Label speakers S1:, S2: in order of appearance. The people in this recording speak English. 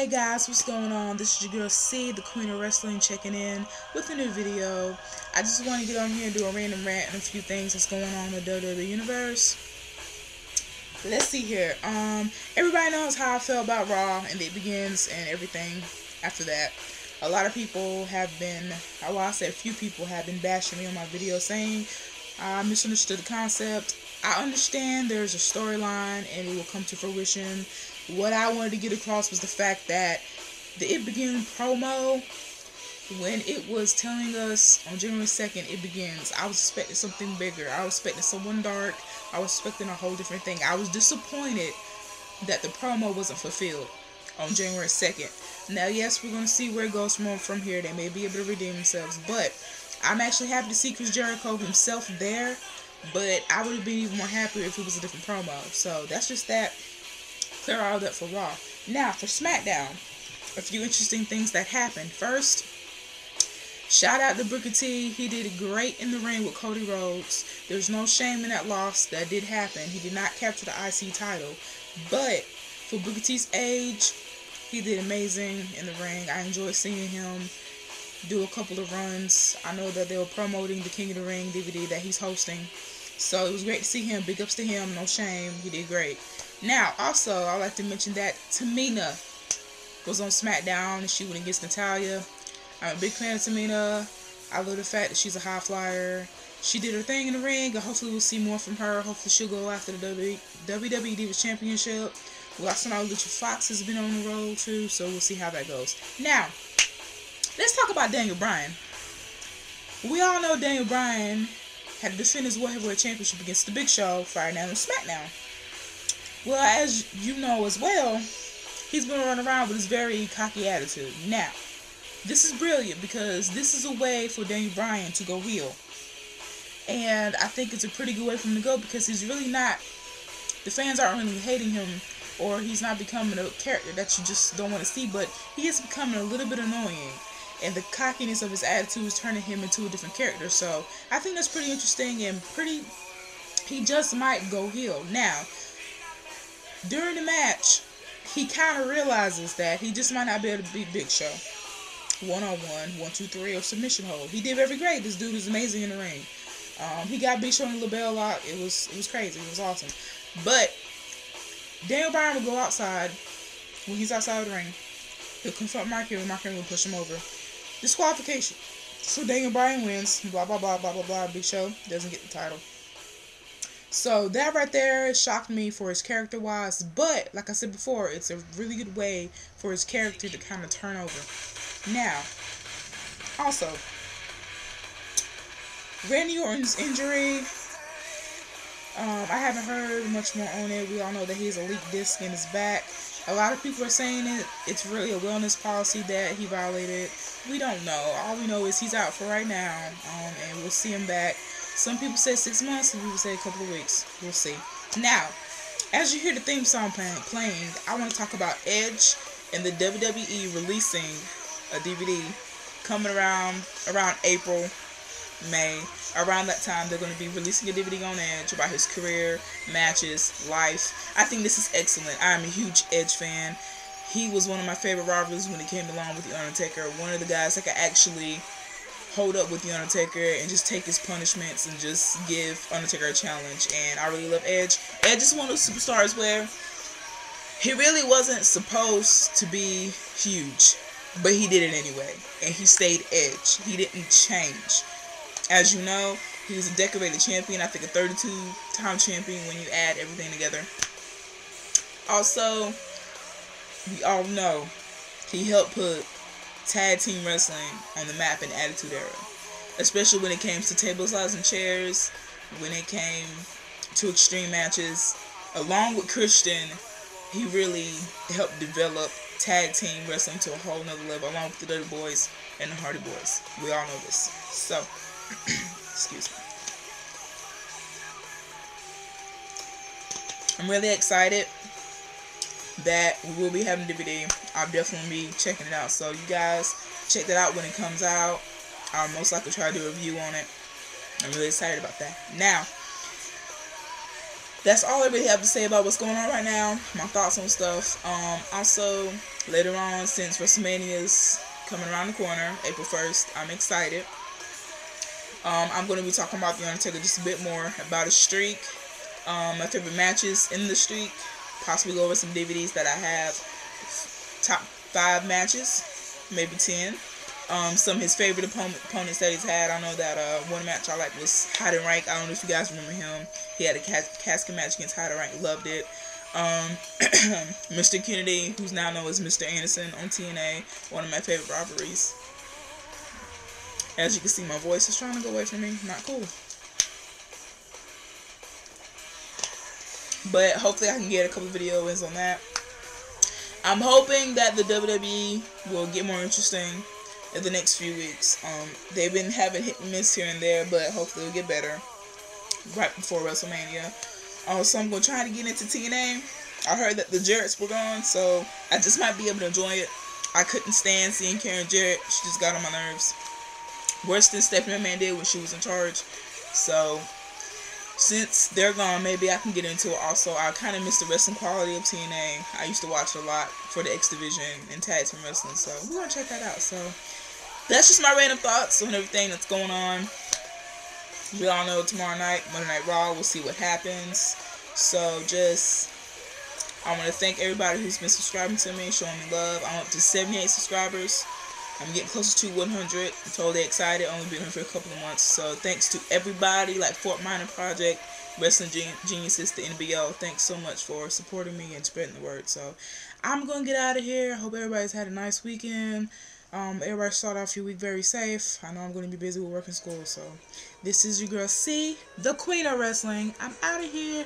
S1: Hey guys, what's going on? This is your girl C, the Queen of Wrestling, checking in with a new video. I just want to get on here and do a random rant on a few things that's going on in the WWE Universe. Let's see here. Everybody knows how I felt about Raw and It Begins and everything after that. A lot of people have been, well, I said a few people have been bashing me on my video saying I misunderstood the concept. I understand there's a storyline and it will come to fruition. What I wanted to get across was the fact that the It Begins promo, when it was telling us on January 2nd, it begins, I was expecting something bigger. I was expecting someone dark. I was expecting a whole different thing. I was disappointed that the promo wasn't fulfilled on January 2nd. Now, yes, we're going to see where it goes from here. They may be able to redeem themselves, but I'm actually happy to see Chris Jericho himself there, but I would have been even more happier if it was a different promo. So that's just that. Clear all that for Raw. Now, for SmackDown, a few interesting things that happened. First, shout out to Booker T. He did great in the ring with Cody Rhodes. There's no shame in that loss. That did happen. He did not capture the IC title. But for Booker T's age, he did amazing in the ring. I enjoyed seeing him do a couple of runs. I know that they were promoting the King of the Ring DVD that he's hosting. So it was great to see him. Big ups to him. No shame. He did great. Now, also, I'd like to mention that Tamina was on SmackDown and she went against Natalya. I'm a big fan of Tamina. I love the fact that she's a high flyer. She did her thing in the ring, and hopefully we'll see more from her. Hopefully she'll go after the WWE Divas Championship. We also know Lucha Fox has been on the road too, so we'll see how that goes. Now, let's talk about Daniel Bryan. We all know Daniel Bryan had to defend his World Heavyweight Championship against the Big Show Friday night on SmackDown. Well, as you know as well, he's been running around with his very cocky attitude. Now, this is brilliant because this is a way for Daniel Bryan to go heel. And I think it's a pretty good way for him to go because he's really not, the fans aren't really hating him, or he's not becoming a character that you just don't want to see, but he is becoming a little bit annoying. And the cockiness of his attitude is turning him into a different character. So I think that's pretty interesting and he just might go heel. Now, during the match, he kind of realizes that he just might not be able to beat Big Show. 1-on-1, 1-2-3, or submission hold. He did very great. This dude is amazing in the ring. He got Big Show in the LaBelle lock. It was crazy. It was awesome. But Daniel Bryan will go outside. When he's outside of the ring, he'll confront Mark Henry. Mark Henry will push him over. Disqualification. So Daniel Bryan wins. Blah, blah, blah, blah, blah, blah. Big Show doesn't get the title. So that right there shocked me for his character-wise. But, like I said before, it's a really good way for his character to kind of turn over. Now, also, Randy Orton's injury, I haven't heard much more on it. We all know that he has a leaked disc in his back. A lot of people are saying it's really a wellness policy that he violated. We don't know. All we know is he's out for right now, and we'll see him back. Some people say 6 months, some people say a couple of weeks. We'll see. Now, as you hear the theme song playing, I want to talk about Edge and the WWE releasing a DVD coming around April, May. Around that time, they're going to be releasing a DVD on Edge about his career, matches, life. I think this is excellent. I'm a huge Edge fan. He was one of my favorite rivalries when he came along with The Undertaker. One of the guys that could actually hold up with The Undertaker and just take his punishments and just give Undertaker a challenge. And I really love Edge. Edge is one of those superstars where he really wasn't supposed to be huge, but he did it anyway. And he stayed Edge. He didn't change. As you know, he was a decorated champion. I think a 32-time champion when you add everything together. Also, we all know he helped put tag team wrestling on the map in Attitude Era. Especially when it came to tables, ladders, and chairs. When it came to extreme matches. Along with Christian, he really helped develop tag team wrestling to a whole nother level. Along with the Dirty Boys and the Hardy Boys. We all know this. So, excuse me. I'm really excited that we will be having DVD. I'll definitely be checking it out. So you guys check that out when it comes out. I'll most likely try to do a review on it. I'm really excited about that. Now, that's all I really have to say about what's going on right now. My thoughts on stuff. Also, later on, since WrestleMania's coming around the corner, April 1st, I'm excited. I'm going to be talking about The Undertaker just a bit more, about his streak, my favorite matches in the streak, possibly go over some DVDs that I have, top 5 matches, maybe 10. Some of his favorite opponents that he's had. I know that one match I liked was Heidenreich. I don't know if you guys remember him. He had a casket match against Heidenreich. Loved it. Mr. Kennedy, who's now known as Mr. Anderson on TNA. One of my favorite rivalries. As you can see, my voice is trying to go away from me. Not cool. But hopefully I can get a couple videos on that. I'm hoping that the WWE will get more interesting in the next few weeks. They've been having hit and miss here and there, but hopefully it'll get better right before WrestleMania. So I'm going to try to get into TNA. I heard that the Jarretts were gone, so I just might be able to enjoy it. I couldn't stand seeing Karen Jarrett. She just got on my nerves. Worse than Stephanie McMahon did when she was in charge. So since they're gone, maybe I can get into it. Also, I kind of miss the wrestling quality of TNA. I used to watch a lot for the X Division and tag team wrestling, so we're going to check that out. So that's just my random thoughts on everything that's going on. We all know tomorrow night, Monday Night Raw, we'll see what happens. So I want to thank everybody who's been subscribing to me, showing me love. I'm up to 78 subscribers. I'm getting closer to 100. I'm totally excited. Only been here for a couple of months. So thanks to everybody like Fort Minor Project, Wrestling Geniuses, the NBO. Thanks so much for supporting me and spreading the word. So I'm going to get out of here. I hope everybody's had a nice weekend. Everybody start off your week very safe. I know I'm going to be busy with work and school. So this is your girl C, the Queen of Wrestling. I'm out of here.